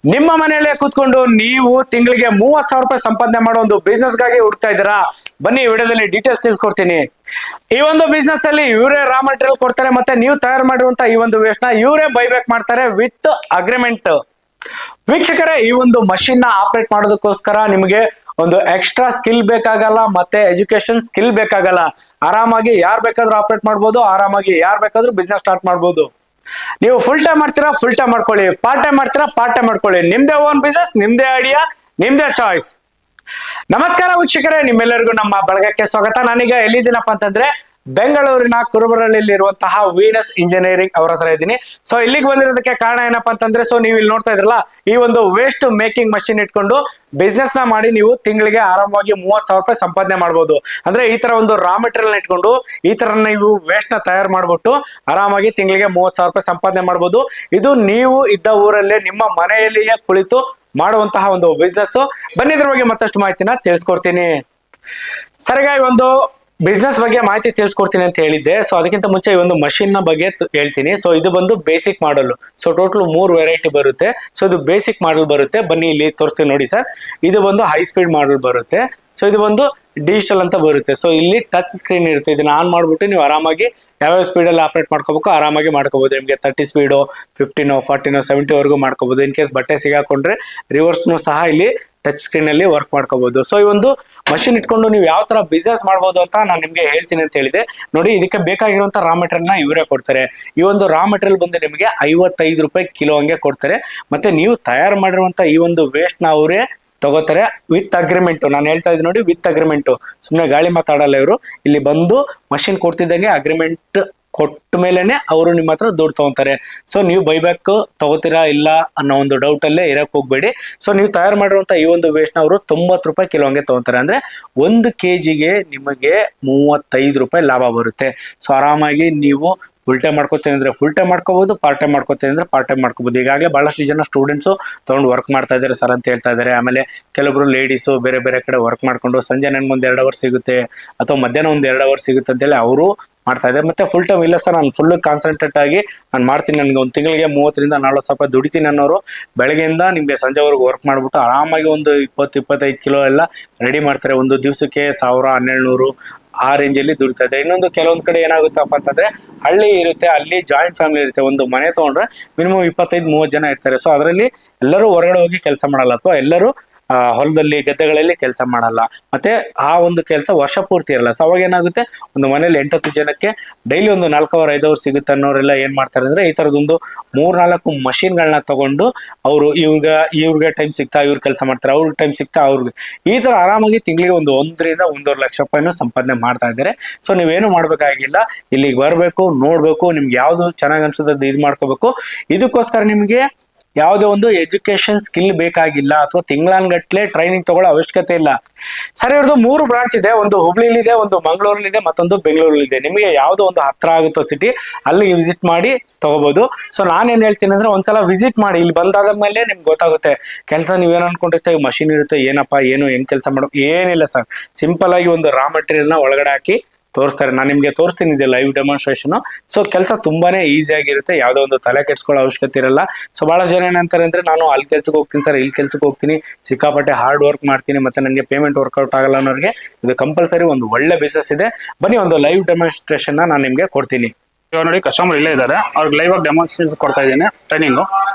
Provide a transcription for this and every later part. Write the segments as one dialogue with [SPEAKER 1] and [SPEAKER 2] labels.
[SPEAKER 1] ನಿಮ್ಮ ಮನೆಯಲ್ಲೇ ಕೂತ್ಕೊಂಡು ನೀವು ತಿಂಗಳಿಗೆ 30,000 ರೂಪಾಯಿ ಸಂಪಾದನೆ ಮಾಡೋ ಒಂದು ಬಿಸ್ನೆಸ್ ಗಾಗಿ ಹುಡುಕ್ತಾ ಇದ್ದೀರಾ? ಬನ್ನಿ ವಿಡಿಯೋದಲ್ಲಿ ಡೀಟೇಲ್ಸ್ ತಿಳಿಸ್ಕೊಡ್ತೀನಿ. ಈ ಒಂದು ಬಿಸ್ನೆಸ್ ಅಲ್ಲಿ ಇವರೇ ರಾ ಮಟೀರಿಯಲ್ ಕೊಡ್ತಾರೆ, ಮತ್ತೆ ನೀವು ತಯಾರು ಮಾಡಿರುವಂತ ಈ ಒಂದು ವೇಸ್ಟ್ ನ ಇವರೇ ಬೈಬ್ಯಾಕ್ ಮಾಡ್ತಾರೆ ವಿತ್ ಅಗ್ರಿಮೆಂಟ್. ವೀಕ್ಷಕರೇ, ಈ ಒಂದು ಮಷಿನ್ ನ ಆಪರೇಟ್ ಮಾಡೋದಕ್ಕೋಸ್ಕರ ನಿಮಗೆ ಒಂದು ಎಕ್ಸ್ಟ್ರಾ ಸ್ಕಿಲ್ ಬೇಕಾಗಲ್ಲ, ಮತ್ತೆ ಎಜುಕೇಶನ್ ಸ್ಕಿಲ್ ಬೇಕಾಗಲ್ಲ. ಆರಾಮಾಗಿ ಯಾರು ಬೇಕಾದ್ರೂ ಆಪರೇಟ್ ಮಾಡ್ಬೋದು, ಆರಾಮಾಗಿ ಯಾರು ಬೇಕಾದ್ರೂ ಬಿಸ್ನೆಸ್ ಸ್ಟಾರ್ಟ್ ಮಾಡ್ಬೋದು. ನೀವು ಫುಲ್ ಟೈಮ್ ಮಾಡ್ತೀರಾ ಫುಲ್ ಟೈಮ್ ಮಾಡ್ಕೊಳ್ಳಿ, ಪಾರ್ಟ್ ಟೈಮ್ ಮಾಡ್ತೀರಾ ಪಾರ್ಟ್ ಟೈಮ್ ಮಾಡ್ಕೊಳ್ಳಿ. ನಿಮ್ದೇ ಓನ್ ಬಿಸ್ನೆಸ್, ನಿಮ್ದೇ ಐಡಿಯಾ, ನಿಮ್ದೇ ಚಾಯ್ಸ್. ನಮಸ್ಕಾರ ವೀಕ್ಷಕರೇ, ನಿಮ್ಮೆಲ್ಲರಿಗೂ ನಮ್ಮ ಬಳಗಕ್ಕೆ ಸ್ವಾಗತ. ನಾನೀಗ ಎಲ್ಲಿದ್ದೀನಪ್ಪ ಅಂತಂದ್ರೆ ಬೆಂಗಳೂರಿನ ಕುರುಬರಳ್ಳಿಯಲ್ಲಿ ಇರುವಂತಹ ವೀನಸ್ ಇಂಜಿನಿಯರಿಂಗ್ ಅವರ ಹತ್ರ ಇದ್ದೀನಿ. ಸೊ ಇಲ್ಲಿಗೆ ಬಂದಿರೋದಕ್ಕೆ ಕಾರಣ ಏನಪ್ಪಾ ಅಂತಂದ್ರೆ, ಸೊ ನೀವು ಇಲ್ಲಿ ನೋಡ್ತಾ ಇದ್ರಲ್ಲ, ಈ ಒಂದು ವೇಸ್ಟ್ ಮೇಕಿಂಗ್ ಮಷಿನ್ ಇಟ್ಕೊಂಡು ಬಿಸ್ನೆಸ್ ನ ಮಾಡಿ ನೀವು ತಿಂಗಳಿಗೆ ಆರಾಮಾಗಿ 30,000 ರೂಪಾಯಿ ಸಂಪಾದನೆ ಮಾಡಬಹುದು. ಅಂದ್ರೆ ಈ ತರ ಒಂದು ರಾ ಮೆಟೀರಿಯಲ್ ಇಟ್ಕೊಂಡು ಈ ತರ ನೀವು ವೇಸ್ಟ್ ನ ತಯಾರು ಮಾಡ್ಬಿಟ್ಟು ಆರಾಮಾಗಿ ತಿಂಗಳಿಗೆ 30,000 ರೂಪಾಯಿ ಸಂಪಾದನೆ ಮಾಡಬಹುದು. ಇದು ನೀವು ಇದ್ದ ಊರಲ್ಲೇ ನಿಮ್ಮ ಮನೆಯಲ್ಲಿಯೇ ಕುಳಿತು ಮಾಡುವಂತಹ ಒಂದು ಬಿಸ್ನೆಸ್. ಬನ್ನಿ ಇದ್ರ ಬಗ್ಗೆ ಮತ್ತಷ್ಟು ಮಾಹಿತಿನ ತಿಳಿಸ್ಕೊಡ್ತೀನಿ. ಸರಿಗ ಈ ಒಂದು ಬಿಸ್ನೆಸ್ ಬಗ್ಗೆ ಮಾಹಿತಿ ತಿಳಿಸ್ಕೊಡ್ತೀನಿ ಅಂತ ಹೇಳಿದ್ದೆ. ಸೊ ಅದಕ್ಕಿಂತ ಮುಂಚೆ ಈ ಒಂದು ಮಷಿನ್ ನ ಬಗ್ಗೆ ಹೇಳ್ತೀನಿ. ಸೊ ಇದು ಬಂದು ಬೇಸಿಕ್ ಮಾಡಲ್. ಸೊ ಟೋಟಲ್ 3 ವೆರೈಟಿ ಬರುತ್ತೆ. ಸೊ ಇದು ಬೇಸಿಕ್ ಮಾಡಲ್ ಬರುತ್ತೆ. ಬನ್ನಿ ಇಲ್ಲಿ ತೋರಿಸ್ತೀನಿ ನೋಡಿ ಸರ್. ಇದು ಬಂದು ಹೈ ಸ್ಪೀಡ್ ಮಾಡಲ್ ಬರುತ್ತೆ. ಸೊ ಇದು ಒಂದು ಡಿಜಿಟಲ್ ಅಂತ ಬರುತ್ತೆ. ಸೊ ಇಲ್ಲಿ ಟಚ್ ಸ್ಕ್ರೀನ್ ಇರುತ್ತೆ. ಇದನ್ನ ಆನ್ ಮಾಡ್ಬಿಟ್ಟು ನೀವು ಆರಾಮಾಗಿ ಯಾವ್ಯಾವ ಸ್ಪೀಡಲ್ಲಿ ಆಪರೇಟ್ ಮಾಡ್ಕೋಬೇಕು ಆರಾಮಾಗಿ ಮಾಡ್ಕೋಬಹುದು. ನಿಮಗೆ 30 ಸ್ಪೀಡು, 15, 40, 70 ವರೆಗೂ ಮಾಡ್ಕೋಬಹುದು. ಇನ್ ಕೇಸ್ ಬಟ್ಟೆ ಸಿಗಾಕೊಂಡ್ರೆ ರಿವರ್ಸ್ನು ಸಹ ಇಲ್ಲಿ ಟಚ್ ಸ್ಕ್ರೀನ್ ಅಲ್ಲಿ ವರ್ಕ್ ಮಾಡ್ಕೋಬಹುದು. ಸೊ ಈ ಒಂದು ಮಷಿನ್ ಇಟ್ಕೊಂಡು ನೀವು ಯಾವ ತರ ಬಿಸ್ನೆಸ್ ಮಾಡಬಹುದು ಅಂತ ನಾನು ನಿಮ್ಗೆ ಹೇಳ್ತೀನಿ ಅಂತ ಹೇಳಿದೆ. ನೋಡಿ, ಇದಕ್ಕೆ ಬೇಕಾಗಿರುವಂತ ರಾ ಮೆಟೀರಿಯಲ್ ನ ಇವರೇ ಕೊಡ್ತಾರೆ. ಈ ಒಂದು ರಾ ಮೆಟೀರಿಯಲ್ ಬಂದು ನಿಮಗೆ 55 ರೂಪಾಯಿ ಕಿಲೋ ಹಂಗೆ ಕೊಡ್ತಾರೆ. ಮತ್ತೆ ನೀವು ತಯಾರು ಮಾಡಿರುವಂತ ಈ ಒಂದು ವೇಸ್ಟ್ ನ ಅವರೇ ತಗೋತಾರೆ ವಿತ್ ಅಗ್ರಿಮೆಂಟ್. ನಾನು ಹೇಳ್ತಾ ಇದ್ದೀನಿ ನೋಡಿ, ವಿತ್ ಅಗ್ರಿಮೆಂಟ್. ಸುಮ್ಮನೆ ಗಾಳಿ ಮಾತಾಡಲ್ಲ ಇವರು. ಇಲ್ಲಿ ಬಂದು ಮಷಿನ್ ಕೊಡ್ತಿದ್ದಂಗೆ ಅಗ್ರಿಮೆಂಟ್ ಕೊಟ್ಟ ಮೇಲೆನೆ ಅವರು ನಿಮ್ಮ ಹತ್ರ ದುಡ್ಡು ತಗೊಂತಾರೆ. ಸೊ ನೀವು ಬೈಬ್ಯಾಕ್ ತಗೋತೀರಾ ಇಲ್ಲ ಅನ್ನೋ ಒಂದು ಡೌಟ್ ಅಲ್ಲೇ ಇರಕ್ ಹೋಗ್ಬೇಡಿ. ಸೊ ನೀವು ತಯಾರು ಮಾಡಿರುವಂತ ಈ ಒಂದು ವೇಸ್ಟ್ ನ ಅವರು 90 ರೂಪಾಯಿ ಕಿಲೋ ಹಂಗೆ ತಗೊಂತಾರೆ. ಅಂದ್ರೆ 1 kg ನಿಮಗೆ 35 ರೂಪಾಯಿ ಲಾಭ ಬರುತ್ತೆ. ಸೊ ಆರಾಮಾಗಿ ನೀವು ಫುಲ್ ಟೈಮ್ ಮಾಡ್ಕೋತೀನಿ ಅಂದ್ರೆ ಫುಲ್ ಟೈಮ್ ಮಾಡ್ಕೋಬಹುದು, ಪಾರ್ಟ್ ಟೈಮ್ ಮಾಡ್ಕೋತೀನಿ ಅಂದ್ರೆ ಪಾರ್ಟ್ ಟೈಮ್ ಮಾಡ್ಕೋಬಹುದು. ಈಗಾಗಲೇ ಬಹಳಷ್ಟು ಜನ ಸ್ಟೂಡೆಂಟ್ಸ್ ತಗೊಂಡು ವರ್ಕ್ ಮಾಡ್ತಾ ಇದ್ದಾರೆ ಸರ್ ಅಂತ ಹೇಳ್ತಾ ಇದ್ದಾರೆ. ಆಮೇಲೆ ಕೆಲವೊಬ್ರು ಲೇಡೀಸು ಬೇರೆ ಬೇರೆ ಕಡೆ ವರ್ಕ್ ಮಾಡ್ಕೊಂಡು ಸಂಜೆ ನನ್ಗೆ 1-2 ಅವರ್ ಸಿಗುತ್ತೆ ಅಥವಾ ಮಧ್ಯಾಹ್ನ 1-2 ಅವರ್ ಸಿಗುತ್ತೆ ಅಂತೇಳಿ ಅವರು ಮಾಡ್ತಾ ಇದ್ದಾರೆ. ಮತ್ತೆ ಫುಲ್ ಟೈಮ್ ಇಲ್ಲ ಸರ್, ನಾನು ಫುಲ್ ಕಾನ್ಸಂಟ್ರೇಟ್ ಆಗಿ ನಾನು ಮಾಡ್ತೀನಿ, ನನಗೆ ಒಂದು ತಿಂಗಳಿಗೆ 30-40 ರೂಪಾಯಿ ದುಡಿತೀನಿ ಅನ್ನೋರು ಬೆಳಗ್ಗೆಯಿಂದ ನಿಮಗೆ ಸಂಜೆವರೆಗೂ ವರ್ಕ್ ಮಾಡ್ಬಿಟ್ಟು ಆರಾಮಾಗಿ ಒಂದು 20-25 ಕಿಲೋ ಎಲ್ಲ ರೆಡಿ ಮಾಡ್ತಾರೆ. ಒಂದು ದಿವಸಕ್ಕೆ 1000-1200 ಆ ರೇಂಜ್ ಅಲ್ಲಿ ದುಡಿತಾ ಇದೆ. ಇನ್ನೊಂದು ಕೆಲವೊಂದ್ ಕಡೆ ಏನಾಗುತ್ತಪ್ಪ ಅಂತಂದ್ರೆ ಹಳ್ಳಿ ಇರುತ್ತೆ, ಅಲ್ಲಿ ಜಾಯಿಂಟ್ ಫ್ಯಾಮಿಲಿ ಇರುತ್ತೆ. ಒಂದು ಮನೆ ತಗೊಂಡ್ರೆ ಮಿನಿಮಮ್ 25-30 ಜನ ಇರ್ತಾರೆ. ಸೊ ಅದರಲ್ಲಿ ಎಲ್ಲರೂ ಹೊರಗಡೆ ಹೋಗಿ ಕೆಲಸ ಮಾಡಲ್ಲ, ಅಥವಾ ಎಲ್ಲರೂ ಹೊಲದಲ್ಲಿ ಗದ್ದೆಗಳಲ್ಲಿ ಕೆಲಸ ಮಾಡಲ್ಲ. ಮತ್ತೆ ಆ ಒಂದು ಕೆಲಸ ವರ್ಷ ಪೂರ್ತಿ ಇರಲ್ಲ. ಸೊ ಅವಾಗ ಏನಾಗುತ್ತೆ, ಒಂದು ಮನೇಲಿ 8-10 ಜನಕ್ಕೆ ಡೈಲಿ ಒಂದು 4 ಅವರ್ 5 ಅವರ್ ಸಿಗುತ್ತೆ ಅನ್ನೋರೆಲ್ಲ ಏನ್ ಮಾಡ್ತಾರೆ ಅಂದ್ರೆ ಈ ತರದೊಂದು 3-4 ಮಷಿನ್ಗಳನ್ನ ತಗೊಂಡು ಅವರು ಇವ್ರಿಗೆ ಟೈಮ್ ಸಿಗ್ತಾ ಇವ್ರು ಕೆಲಸ ಮಾಡ್ತಾರೆ, ಅವ್ರಿಗೆ ಟೈಮ್ ಸಿಗ್ತಾ ಅವ್ರಿಗೆ, ಈ ತರ ಆರಾಮಾಗಿ ತಿಂಗಳಿಗೆ ಒಂದು 1-1.5 ಲಕ್ಷ ರೂಪಾಯಿನೂ ಸಂಪಾದನೆ ಮಾಡ್ತಾ ಇದ್ದಾರೆ. ಸೊ ನೀವೇನು ಮಾಡ್ಬೇಕಾಗಿಲ್ಲ, ಇಲ್ಲಿಗೆ ಬರ್ಬೇಕು, ನೋಡ್ಬೇಕು, ನಿಮ್ಗೆ ಯಾವ್ದು ಚೆನ್ನಾಗಿ ಅನ್ಸುತ್ತೆ ಇದು ಮಾಡ್ಕೋಬೇಕು. ಇದಕ್ಕೋಸ್ಕರ ನಿಮ್ಗೆ ಯಾವುದೇ ಒಂದು ಎಜುಕೇಶನ್ ಸ್ಕಿಲ್ ಬೇಕಾಗಿಲ್ಲ, ಅಥವಾ ತಿಂಗಳಾನ್ಗಟ್ಲೆ ಟ್ರೈನಿಂಗ್ ತಗೊಳ್ಳೋ ಅವಶ್ಯಕತೆ ಇಲ್ಲ. ಸರ್, ಇವ್ರದ್ದು 3 ಬ್ರಾಂಚ್ ಇದೆ. ಒಂದು ಹುಬ್ಳಿಲಿದೆ, ಒಂದು ಮಂಗಳೂರಲ್ಲಿದೆ, ಮತ್ತೊಂದು ಬೆಂಗಳೂರಲ್ಲಿದೆ. ನಿಮಗೆ ಯಾವ್ದೋ ಒಂದು ಹತ್ರ ಆಗುತ್ತೋ ಸಿಟಿ, ಅಲ್ಲಿಗೆ ವಿಸಿಟ್ ಮಾಡಿ ತಗೋಬಹುದು. ಸೊ ನಾನೇನ್ ಹೇಳ್ತೀನಿ ಅಂದ್ರೆ ಒಂದ್ಸಲ ವಿಸಿಟ್ ಮಾಡಿ, ಇಲ್ಲಿ ಬಂದಾದ ಮೇಲೆ ನಿಮ್ಗೆ ಗೊತ್ತಾಗುತ್ತೆ ಕೆಲಸ. ನೀವೇನ್ ಅನ್ಕೊಂಡಿರ್ತೀವಿ ಮಷಿನ್ ಇರುತ್ತೆ, ಏನಪ್ಪಾ ಏನು ಹೆಂಗ್ ಕೆಲಸ ಮಾಡೋ ಏನಿಲ್ಲ ಸರ್. ಸಿಂಪಲ್ ಆಗಿ ಒಂದು ರಾ ಮೆಟೀರಿಯಲ್ ನ ಒಳಗಡೆ ಹಾಕಿ ತೋರಿಸ್ತಾರೆ. ನಾನು ನಿಮ್ಗೆ ತೋರಿಸ್ತೀನಿ, ಇದೆ ಲೈವ್ ಡೆಮಾನ್ಸ್ಟ್ರೇಷನ್. ಸೊ ಕೆಲಸ ತುಂಬಾನೇ ಈಸಿ ಆಗಿರುತ್ತೆ, ಯಾವ್ದೋ ಒಂದು ತಲೆ ಕೆಡ್ಸ್ಕೊಳ್ಳೋ ಅವಶ್ಯಕತೆ ಇರಲ್ಲ. ಸೊ ಬಹಳ ಜನ ಏನಂತಾರೆ ಅಂದ್ರೆ, ನಾನು ಅಲ್ಲಿ ಕೆಲ್ಸಕ್ಕೆ ಹೋಗ್ತೀನಿ ಸರ್, ಇಲ್ಲಿ ಕೆಲ್ಸಕ್ಕೆ ಹೋಗ್ತೀನಿ, ಸಿಕ್ಕಾಪಟ್ಟೆ ಹಾರ್ಡ್ ವರ್ಕ್ ಮಾಡ್ತೀನಿ, ಮತ್ತೆ ನನಗೆ ಪೇಮೆಂಟ್ ವರ್ಕೌಟ್ ಆಗಲ್ಲ ಅನ್ನೋರಿಗೆ ಇದು ಕಂಪಲ್ಸರಿ ಒಂದು ಒಳ್ಳೆ ಬಿಸ್ನೆಸ್ ಇದೆ. ಬನ್ನಿ ಒಂದು ಲೈವ್ ಡೆಮಾನ್ಸ್ಟ್ರೇಷನ್ ನಾನು ನಿಮ್ಗೆ ಕೊಡ್ತೀನಿ.
[SPEAKER 2] ಇವಾಗ ನೋಡಿ, ಕಸ್ಟಮರ್ ಇಲ್ಲೇ ಇದ್ದಾರೆ, ಅವ್ರಿಗೆ ಲೈವ್ ಆಗಿ ಡೆಮಾನ್ಸ್ಟ್ರೇಷನ್ ಕೊಡ್ತಾ ಇದ್ದೀನಿ, ಟ್ರೈನಿಂಗು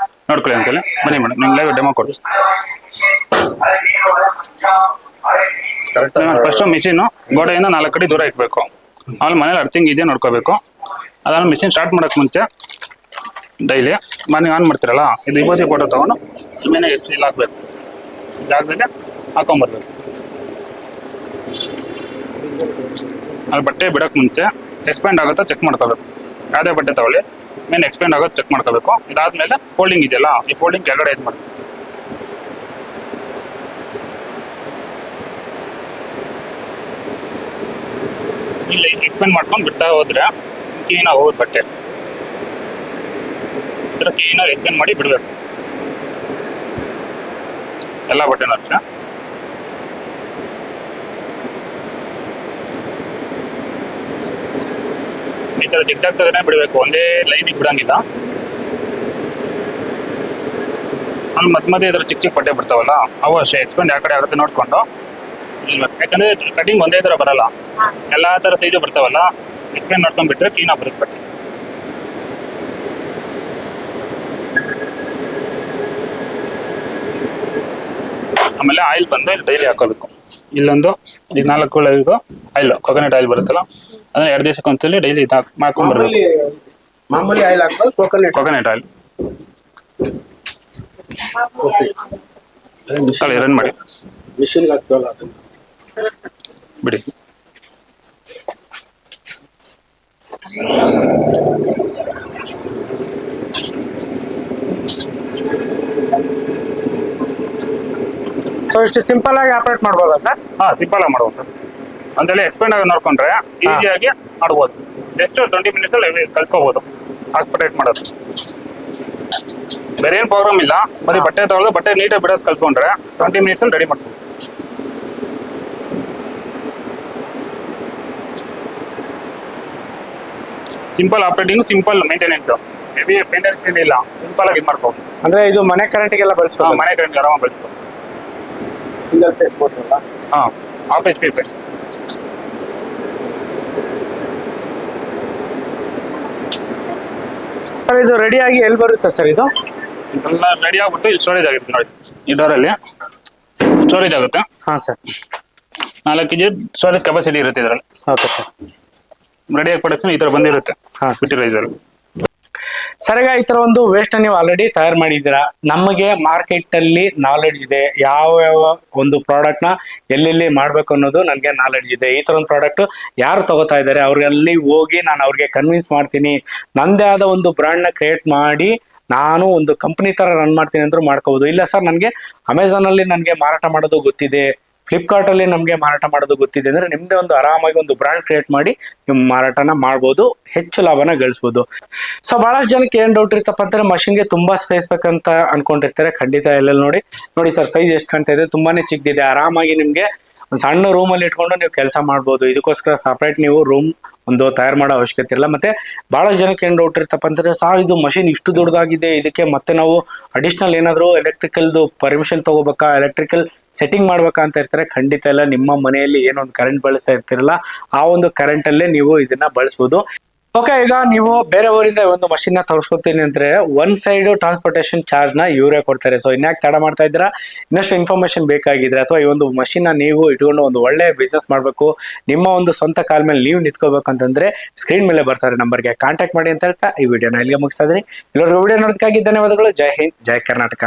[SPEAKER 2] ನೋಡ್ಕೊಳ್ಳಿ ಅಂತೇಳಿ. ಬನ್ನಿ ಮೇಡಮ್, ನಿಮ್ಗೆ ಲೈವ್ ಡೆಮೋ ಕೊಡ್ತೀನಿ. ಫಸ್ಟ್ ಮಿಷಿನ್ ಗೋಡೆಯಿಂದ 4 ಅಡಿ ದೂರ ಇಟ್ಬೇಕು. ಆಮೇಲೆ ಮನೇಲಿ ಅರ್ಥಿಂಗ್ ಇದೆಯಾ ನೋಡ್ಕೋಬೇಕು. ಅದಾದ್ಮೇಲೆ ಮಿಷಿನ್ ಸ್ಟಾರ್ಟ್ ಮಾಡೋಕೆ ಮುಂಚೆ ಡೈಲಿ ಮನೆ ಆನ್ ಮಾಡ್ತಿರಲ್ಲ, ಇದು ವಿಭೂತಿ ಫೋಟೋ ತಗೊಂಡು ಮೇಲೆ ಇಲ್ಲಿ ಹಾಕ್ಬೇಕು, ಜಾಗದಲ್ಲಿ ಹಾಕೊಂಬರ್ಬೇಕು. ಅಲ್ಲಿ ಬಟ್ಟೆ ಬಿಡೋಕೆ ಮುಂಚೆ ಎಕ್ಸ್ಪ್ಯಾಂಡ್ ಆಗುತ್ತಾ ಚೆಕ್ ಮಾಡ್ಕೋಬೇಕು. ಯಾವುದೇ ಬಟ್ಟೆ ತಗೊಳ್ಳಿ, ಮೇನ್ ಎಕ್ಸ್ಪ್ಯಾಂಡ್ ಆಗೋದು ಚೆಕ್ ಮಾಡ್ಕೋಬೇಕು. ಇದಾದ್ಮೇಲೆ ಫೋಲ್ಡಿಂಗ್ ಇದೆಯಲ್ಲ, ಈ ಫೋಲ್ಡಿಂಗ್ ಕೆಳಗಡೆ ಇದು ಮಾಡಿ ಇಲ್ಲಿ ಎಕ್ಸ್ಪ್ಯಾಂಡ್ ಮಾಡ್ಕೊಂಡು ಬಿಡ್ತಾ ಹೋದ್ರೆ ಕ್ಲೀನಾಗಿ ಹೋಗೋದು ಬಟ್ಟೆ. ಇದರ ಕ್ಲೀನಾಗಿ ಎಕ್ಸ್ಪ್ಯಾಂಡ್ ಮಾಡಿ ಬಿಡಬೇಕು ಎಲ್ಲ ಬಟ್ಟೆನೂ ಅಷ್ಟೇ. ಈ ಥರ ಜಿಗ್ದಾಗ್ತದೇ ಬಿಡಬೇಕು, ಒಂದೇ ಲೈನಿಗೆ ಬಿಡಂಗಿಲ್ಲ. ಅಲ್ಲಿ ಮಧ್ಯೆ ಇದ್ರ ಚಿಕ್ಕ ಬಟ್ಟೆ ಬರ್ತಾವಲ್ಲ ಅವು ಅಷ್ಟೇ ಎಕ್ಸ್ಪೆಂಡ್ ಯಾವ ಕಡೆ ಆಗುತ್ತೆ ನೋಡ್ಕೊಂಡು ಯಾಕಂದ್ರೆ ಕಟಿಂಗ್ ಒಂದೇ ತರ ಬರಲ್ಲ, ಎಲ್ಲಾ ತರ ಸೈಜು ಬರ್ತಾವಲ್ಲ, ಎಕ್ಸ್ಪೆಂಡ್ ನೋಡ್ಕೊಂಡ್ಬಿಟ್ರೆ ಕ್ಲೀನ್ ಆಗಿ ಬರುತ್ತೆ ಬಟ್ಟೆ. ಆಮೇಲೆ ಆಯಿಲ್ ಬಂದು ಇಲ್ಲಿ ಡೈಲಿ ಹಾಕೋಬೇಕು. ಇಲ್ಲೊಂದು ಈ 4 ಆಯಿಲ್, ಕೊಕೊನಟ್ ಆಯಿಲ್ ಬರುತ್ತಲ್ಲ, ಅದನ್ನ 2 ದಿವಸಕ್ಕೆ ಒಂದ್ಸಲಿ ಡೈಲಿ ಹಾಕೊಂಡ್ಬರ್ಬೇಕು.
[SPEAKER 3] ಮಾಮೂಲಿ ಆಯಿಲ್ ಹಾಕ್ಬೋದು,
[SPEAKER 2] ಕೊಕೊನಟ್ ಆಯಿಲ್ ರನ್ ಮಾಡಿ
[SPEAKER 3] ಮಿಷಿನ್ಗೆ ಹಾಕ್ತೀವಲ್ಲ ಅದನ್ನ
[SPEAKER 2] ಬಿಡಿ.
[SPEAKER 1] ಸೊ ಇಷ್ಟು ಸಿಂಪಲ್ ಆಗಿ ಆಪರೇಟ್ ಮಾಡ್ಬೋದಾ ಸರ್?
[SPEAKER 2] ಸಿಂಪಲ್ ಆಗಿ ಮಾಡ್ಬೋದು ಸರ್. ಒಂದ್ಸಲ ಎಕ್ಸ್ಪೆಂಡ್ ಆಗಿ ನೋಡ್ಕೊಂಡ್ರೆ ಈಸಿಯಾಗಿ ಮಾಡ್ಬೋದು. ಎಷ್ಟು 20 ಮಿನಿಟ್ಸ್ ಅಲ್ಲಿ ಕಲ್ತ್ಕೋಬಹುದು ಆಪರೇಟ್ ಮಾಡೋದು. ಬೇರೆ ಏನ್ ಪ್ರಾಬ್ಲಮ್ ಇಲ್ಲ, ಬರೀ ಬಟ್ಟೆ ತಗೊಳ್ಳೋದು, ಬಟ್ಟೆ ನೀಟಾಗಿ ಬಿಡೋದು ಕಲ್ತ್ಕೊಂಡ್ರೆ 20 ಮಿನಿಟ್ಸ್ ಅಲ್ಲಿ ರೆಡಿ ಮಾಡ್ಬೋದು. Simple operating, simple maintenance, heavy maintenance ಏನಿಲ್ಲ, ಸಿಂಪಲ್ ಆಗಿ ಇದು ಮಾಡ್ಬೋದು.
[SPEAKER 1] ಅಂದ್ರೆ ಇದು ಮನೆ ಕರೆಂಟ್ಗೆಲ್ಲ ಬಳಸ್ಬೋದು?
[SPEAKER 2] ಮನೆ ಕರೆಂಟ್ ಆರಾಮಾಗಿ ಬಳಸ್ಬೋದು.
[SPEAKER 3] Single phase motor
[SPEAKER 2] half HP phase.
[SPEAKER 1] Sir ಇದು ರೆಡಿ ಆಗಿ ಎಲ್ಲಿ ಬರುತ್ತೆ ಸರ್? ಇದು
[SPEAKER 2] ಎಲ್ಲ ರೆಡಿ ಆಗ್ಬಿಟ್ಟು ಇಲ್ಲಿ ಸ್ಟೋರೇಜ್ ಆಗಿರುತ್ತೆ ನೋಡಿ. ಈ ಡೋರಲ್ಲಿ ಸ್ಟೋರೇಜ್ ಆಗುತ್ತೆ.
[SPEAKER 1] ಹಾ ಸರ್.
[SPEAKER 2] 4 kg ಸ್ಟೋರೇಜ್ ಕೆಪಾಸಿಟಿ ಇರುತ್ತೆ ಇದರಲ್ಲಿ.
[SPEAKER 1] Okay sir.
[SPEAKER 2] ರೆಡಿ ಆಗಿ ಪ್ರೊಡಕ್ಷನ್ ಈ ತರ ಬಂದಿರುತ್ತೆ. ಸಿಟಿಲೈಸರ್
[SPEAKER 1] ಸರ್, ಈಗ ಈ ತರ ಒಂದು ವೇಸ್ಟ್ ನೀವು ಆಲ್ರೆಡಿ ತಯಾರು ಮಾಡಿದ್ದೀರಾ. ನಮಗೆ ಮಾರ್ಕೆಟ್ ಅಲ್ಲಿ ನಾಲೆಡ್ಜ್ ಇದೆ, ಯಾವ ಒಂದು ಪ್ರಾಡಕ್ಟ್ ನ ಎಲ್ಲೆಲ್ಲಿ ಮಾಡ್ಬೇಕು ಅನ್ನೋದು ನನಗೆ ನಾಲೆಡ್ಜ್ ಇದೆ. ಈ ತರ ಒಂದು ಪ್ರಾಡಕ್ಟ್ ಯಾರು ತಗೋತಾ ಇದ್ದಾರೆ ಅವ್ರಲ್ಲಿ ಹೋಗಿ ನಾನು ಅವ್ರಿಗೆ ಕನ್ವಿನ್ಸ್ ಮಾಡ್ತೀನಿ, ನಂದೇ ಆದ ಒಂದು ಬ್ರಾಂಡ್ ನ ಕ್ರಿಯೇಟ್ ಮಾಡಿ ನಾನು ಒಂದು ಕಂಪನಿ ತರ ರನ್ ಮಾಡ್ತೀನಿ ಅಂದ್ರೂ ಮಾಡ್ಕೋಬಹುದು. ಇಲ್ಲ ಸರ್, ನನಗೆ ಅಮೆಝಾನ್ ಅಲ್ಲಿ ನನಗೆ ಮಾರಾಟ ಮಾಡೋದು ಗೊತ್ತಿದೆ, ಫ್ಲಿಪ್ಕಾರ್ಟ್ ಅಲ್ಲಿ ನಮಗೆ ಮಾರಾಟ ಮಾಡೋದು ಗೊತ್ತಿದೆ ಅಂದ್ರೆ ನಿಮ್ದೇ ಒಂದು ಆರಾಮಾಗಿ ಒಂದು ಬ್ರಾಂಡ್ ಕ್ರಿಯೇಟ್ ಮಾಡಿ ನೀವು ಮಾರಾಟನ ಮಾಡ್ಬೋದು, ಹೆಚ್ಚು ಲಾಭನ ಗಳಿಸ್ಬೋದು. ಸೊ ಬಹಳಷ್ಟು ಜನಕ್ಕೆ ಏನ್ ಡೌಟ್ ಇರ್ತಪ್ಪ ಅಂದ್ರೆ ಮಷಿನ್ಗೆ ತುಂಬಾ ಸ್ಪೇಸ್ ಬೇಕಂತ ಅನ್ಕೊಂಡಿರ್ತಾರೆ. ಖಂಡಿತ ಎಲ್ಲೆಲ್ಲಿ ನೋಡಿ ಸರ್, ಸೈಜ್ ಎಷ್ಟು ಕಾಣ್ತಾ ಇದೆ, ತುಂಬಾನೇ ಚಿಕ್ಕದಿದೆ. ಆರಾಮಾಗಿ ನಿಮ್ಗೆ ಒಂದು ಸಣ್ಣ ರೂಮ್ ಅಲ್ಲಿ ಇಟ್ಕೊಂಡು ನೀವು ಕೆಲಸ ಮಾಡ್ಬೋದು. ಇದಕ್ಕೋಸ್ಕರ ಸಪರೇಟ್ ನೀವು ರೂಮ್ ಒಂದು ತಯಾರು ಮಾಡೋ ಅವಶ್ಯಕತೆ ಇಲ್ಲ. ಮತ್ತೆ ಬಹಳಷ್ಟು ಜನಕ್ಕೆ ಏನ್ ಡೌಟ್ ಇರ್ತಪ್ಪ ಅಂದ್ರೆ, ಸಾರ್ ಇದು ಮಷಿನ್ ಇಷ್ಟು ದೊಡ್ಡದಾಗಿದೆ, ಇದಕ್ಕೆ ಮತ್ತೆ ನಾವು ಅಡಿಷನಲ್ ಏನಾದ್ರು ಎಲೆಕ್ಟ್ರಿಕಲ್ದು ಪರ್ಮಿಷನ್ ತಗೋಬೇಕಾ, ಎಲೆಕ್ಟ್ರಿಕಲ್ ಸೆಟ್ಟಿಂಗ್ ಮಾಡ್ಬೇಕಾ ಅಂತ ಇರ್ತಾರೆ. ಖಂಡಿತ ಇಲ್ಲ. ನಿಮ್ಮ ಮನೆಯಲ್ಲಿ ಏನೊಂದು ಕರೆಂಟ್ ಬಳಸ್ತಾ ಇರ್ತಿರಲ್ಲ, ಆ ಒಂದು ಕರೆಂಟ್ ಅಲ್ಲೇ ನೀವು ಇದನ್ನ ಬಳಸ್ಬೋದು. ಓಕೆ, ಈಗ ನೀವು ಬೇರೆ ಊರಿಂದ ಒಂದು ಮಷಿನ್ ನ ತರಿಸ್ಕೊತೀನಿ ಅಂದ್ರೆ ಒನ್ ಸೈಡ್ ಟ್ರಾನ್ಸ್ಪೋರ್ಟೇಷನ್ ಚಾರ್ಜ್ ನ ಇವರೇ ಕೊಡ್ತಾರೆ. ಸೊ ಇನ್ಯಾಕೆ ತಡ ಮಾಡ್ತಾ ಇದ್ದೀರಾ? ಇನ್ನಷ್ಟು ಇನ್ಫಾರ್ಮೇಶನ್ ಬೇಕಾಗಿದ್ರೆ ಅಥವಾ ಈ ಒಂದು ಮಷಿನ್ ನ ನೀವು ಇಟ್ಕೊಂಡು ಒಂದು ಒಳ್ಳೆ ಬಿಸ್ನೆಸ್ ಮಾಡ್ಬೇಕು, ನಿಮ್ಮ ಒಂದು ಸ್ವಂತ ಕಾಲ ಮೇಲೆ ನೀವು ನಿಂತ್ಕೋಬೇಕು ಅಂತಂದ್ರೆ ಸ್ಕ್ರೀನ್ ಮೇಲೆ ಬರ್ತಾರೆ ನಂಬರ್ಗೆ ಕಾಂಟ್ಯಾಕ್ಟ್ ಮಾಡಿ ಅಂತ ಹೇಳ್ತಾ ಈ ವಿಡಿಯೋನ ಇಲ್ಲಿಗೆ ಮುಗಿಸ್ತಾ ಇದ್ದೀನಿ. ಎಲ್ಲರಿಗೂ ವಿಡಿಯೋ ನೋಡೋದಕ್ಕಾಗಿ ಧನ್ಯವಾದಗಳು. ಜೈ ಹಿಂದ್, ಜೈ ಕರ್ನಾಟಕ.